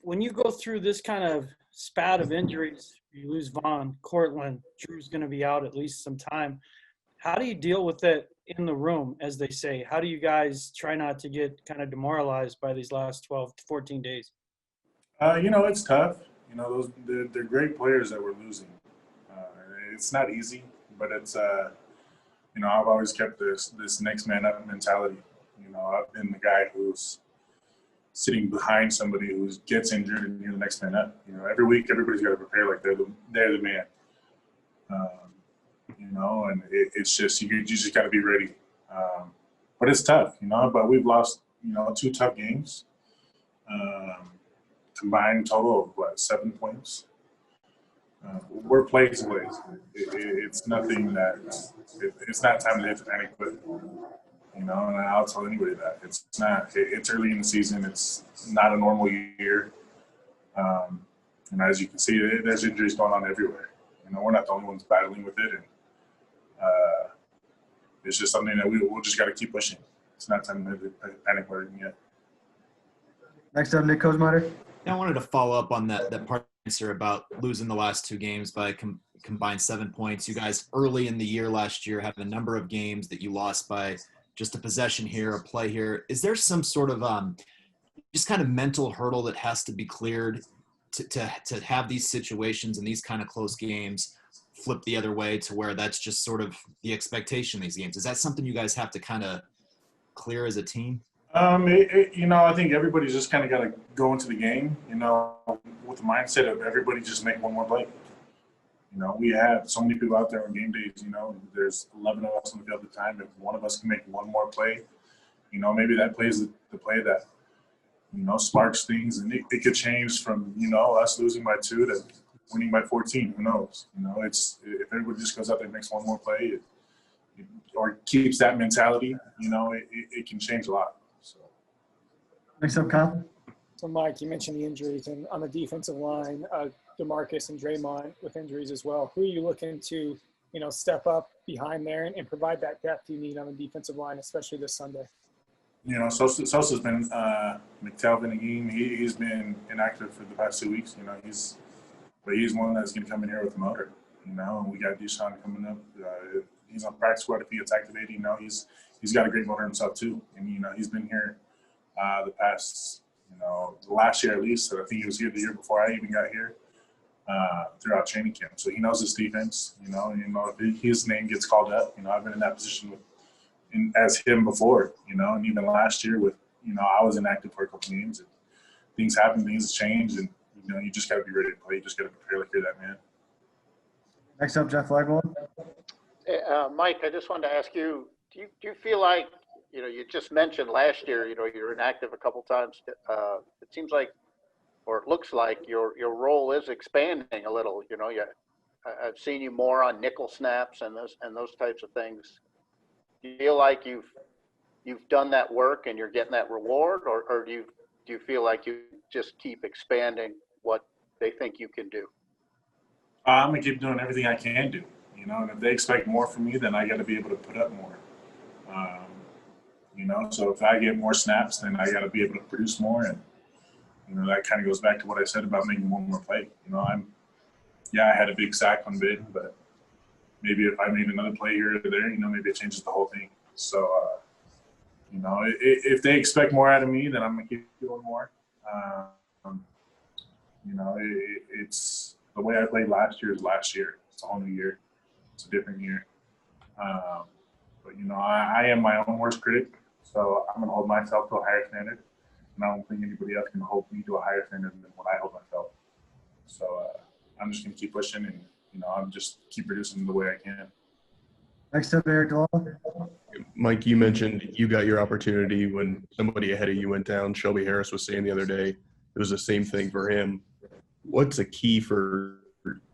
When you go through this kind of spat of injuries, you lose Vaughn, Cortland, Drew's going to be out at least some time. How do you deal with it in the room, as they say? How do you guys try not to get kind of demoralized by these last 12 to 14 days? It's tough. They're great players that we're losing. Uh, it's not easy, but I've always kept this next man up mentality. I've been the guy who's sitting behind somebody who gets injured and you're the next man up. Every week everybody's got to prepare like they're the man. And it's just you just got to be ready. But it's tough, But we've lost, two tough games. Combined total of 7 points. We're plays away. It's nothing that it's not time to hit the panic button. And I'll tell anybody that it's not. It's early in the season. It's not a normal year. And as you can see, there's injuries going on everywhere. We're not the only ones battling with it, and it's just something that we'll just got to keep pushing. It's not time to hit the panic button yet. Next up, Nick Kosmatter. I wanted to follow up on that part answer about losing the last 2 games by combined 7 points. You guys early in the year last year had a number of games that you lost by just a possession here, a play here. Is there some sort of just kind of mental hurdle that has to be cleared to have these situations and these kind of close games flip the other way to where that's just sort of the expectation of these games? Is that something you guys have to kind of clear as a team? I think everybody's just kind of got to go into the game, with the mindset of everybody just make one more play. We have so many people out there on game days, there's 11 of us on the field at the time. If one of us can make one more play, maybe that plays the play that, sparks things. And it could change from, us losing by 2 to winning by 14. Who knows? It's if everybody just goes out there and makes one more play or keeps that mentality, it can change a lot. So. Next up, Kyle. So, Mike, you mentioned the injuries, and on the defensive line, DeMarcus and Draymond with injuries as well. Who are you looking to, step up behind there and provide that depth you need on the defensive line, especially this Sunday? Sosa's been McTelvin again. He's been inactive for the past 2 weeks. He's one that's going to come in here with a motor. And we got Deshaun coming up. He's on practice squad if he gets activated. He's got a great motor himself too. And he's been here the past. The last year at least. So I think he was here the year before I even got here. Throughout training camp, so he knows his defense. If his name gets called up. I've been in that position as him before. And even last year with I was inactive for a couple games. And things happen, things change, and you just got to be ready to play. You just got to prepare like you're that man. Next up, Jeff Flagwell. Hey, Mike, I just wanted to ask you: Do you feel like you just mentioned last year, you're inactive a couple times. It seems like, or it looks like your role is expanding a little. I've seen you more on nickel snaps and those types of things. Do you feel like you've done that work and you're getting that reward, or do you feel like you just keep expanding what they think you can do? I'm gonna keep doing everything I can do. And if they expect more from me, then I got to be able to put up more. So if I get more snaps, then I got to be able to produce more. And, that kind of goes back to what I said about making one more play. I had a big sack on bid, but maybe if I made another play here or there, maybe it changes the whole thing. So, if they expect more out of me, then I'm going to keep doing more. It's the way I played last year is last year. It's a whole new year. It's a different year. But I am my own worst critic, so I'm going to hold myself to a higher standard. And I don't think anybody else can hold me to a higher standard than what I hold myself. So I'm just going to keep pushing and, I'm just keep producing the way I can. Next up, Eric Law. Mike, you mentioned you got your opportunity when somebody ahead of you went down. Shelby Harris was saying the other day it was the same thing for him. What's the key for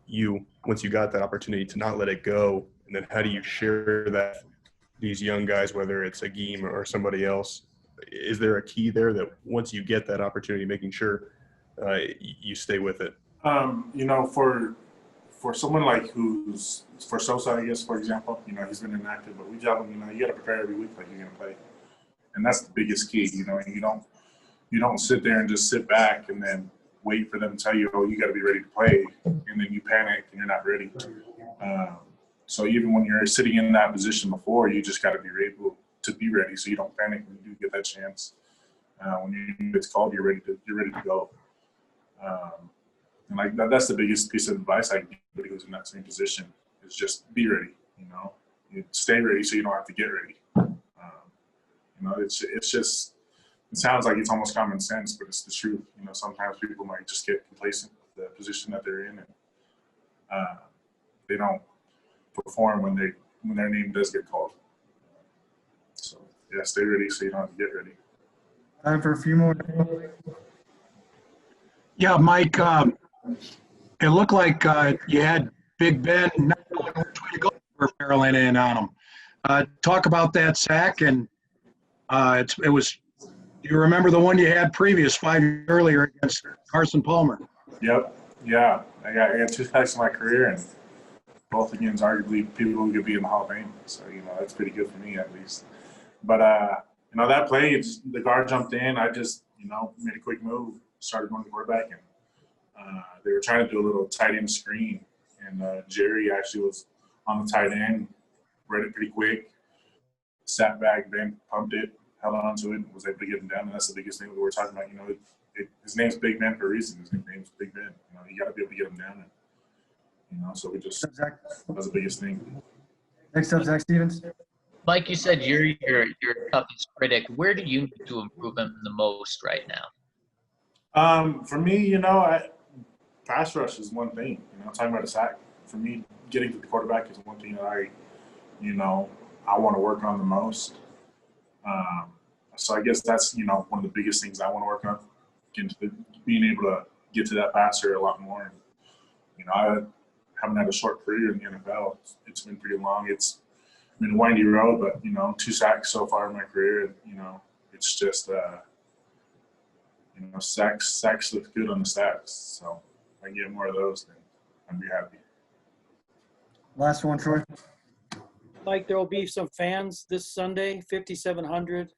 you once you got that opportunity to not let it go? And then how do you share that with these young guys, whether it's a Agim or somebody else? Is there a key there that once you get that opportunity, making sure you stay with it? For someone like for Sosa, I guess, for example, he's been inactive, but we tell him, you got to prepare every week like you're going to play. And that's the biggest key, and you don't sit there and just sit back and then, wait for them to tell you, oh, you got to be ready to play, and then you panic and you're not ready. So even when you're sitting in that position before, you just got to be able to be ready so you don't panic when you do get that chance. When it's called, you're ready to go. And like that's the biggest piece of advice I give anybody who's in that same position is just be ready. You stay ready so you don't have to get ready. It's just, it sounds like it's almost common sense, but it's the truth. Sometimes people might just get complacent with the position that they're in, and they don't perform when their name does get called. So yeah, stay ready so you don't have to get ready. Time for a few more. Yeah, Mike, it looked like you had Big Ben not knowing which way to go for Maryland in on him. Talk about that sack, and it was. You remember the one you had previous 5 years earlier against Carson Palmer? Yep. Yeah. I got 2 sacks in my career, and both against arguably people who could be in the Hall of Fame. So that's pretty good for me at least. But that play, the guard jumped in. I just made a quick move, started going to quarterback, and they were trying to do a little tight end screen, and Jerry actually was on the tight end, read it pretty quick, sat back, then pumped it, held on to it, was able to get him down, and that's the biggest thing that we're talking about. His name's Big Ben for a reason. His nickname's Big Ben. You got to be able to get him down, and so that was the biggest thing. Next up, Zach Stevens. Mike, you said you're your toughest critic. Where do you need to improve him the most right now? For me, pass rush is one thing. Talking about a sack. For me, getting to the quarterback is one thing that I want to work on the most. So I guess that's one of the biggest things I want to work on. Being able to get to that passer a lot more. I haven't had a short career in the NFL. It's been pretty long. It's been a windy road, but 2 sacks so far in my career. And, it's just sacks look good on the stats. So if I can get more of those, then I'd be happy. Last one, Troy. Mike, there will be some fans this Sunday, 5,700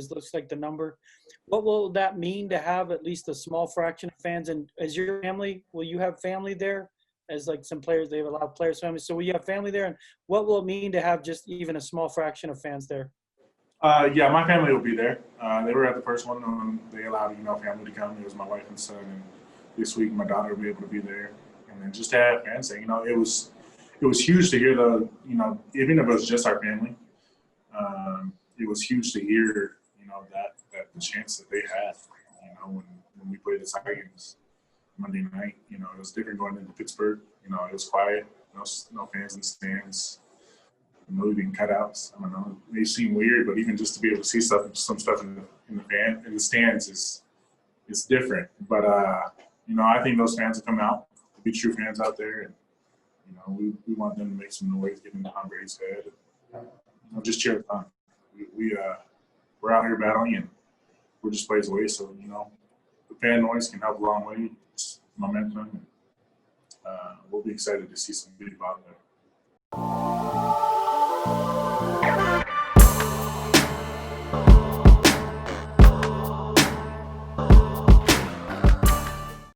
looks like the number. What will that mean to have at least a small fraction of fans? And as your family, will you have family there? As like some players, they have a lot of players' families. So will you have family there? And what will it mean to have just even a small fraction of fans there? Yeah, my family will be there. They were at the first one. They allowed family to come. It was my wife and son, and this week my daughter will be able to be there. And then just to have fans there, it was huge to hear even if it was just our family, it was huge to hear, that the chance that they had, when we played the Tigers Monday night, it was different going into Pittsburgh. It was quiet, no fans in the stands, moving cutouts. I don't know, it may seem weird, but even just to be able to see some stuff in the stands is different. But I think those fans will come out, to be true fans out there, and we want them to make some noise, get in Tom Brady's head, and just cheer it on. We're out here battling, and we're just plays away. So the fan noise can help a long way. It's momentum. And, we'll be excited to see some beauty out there.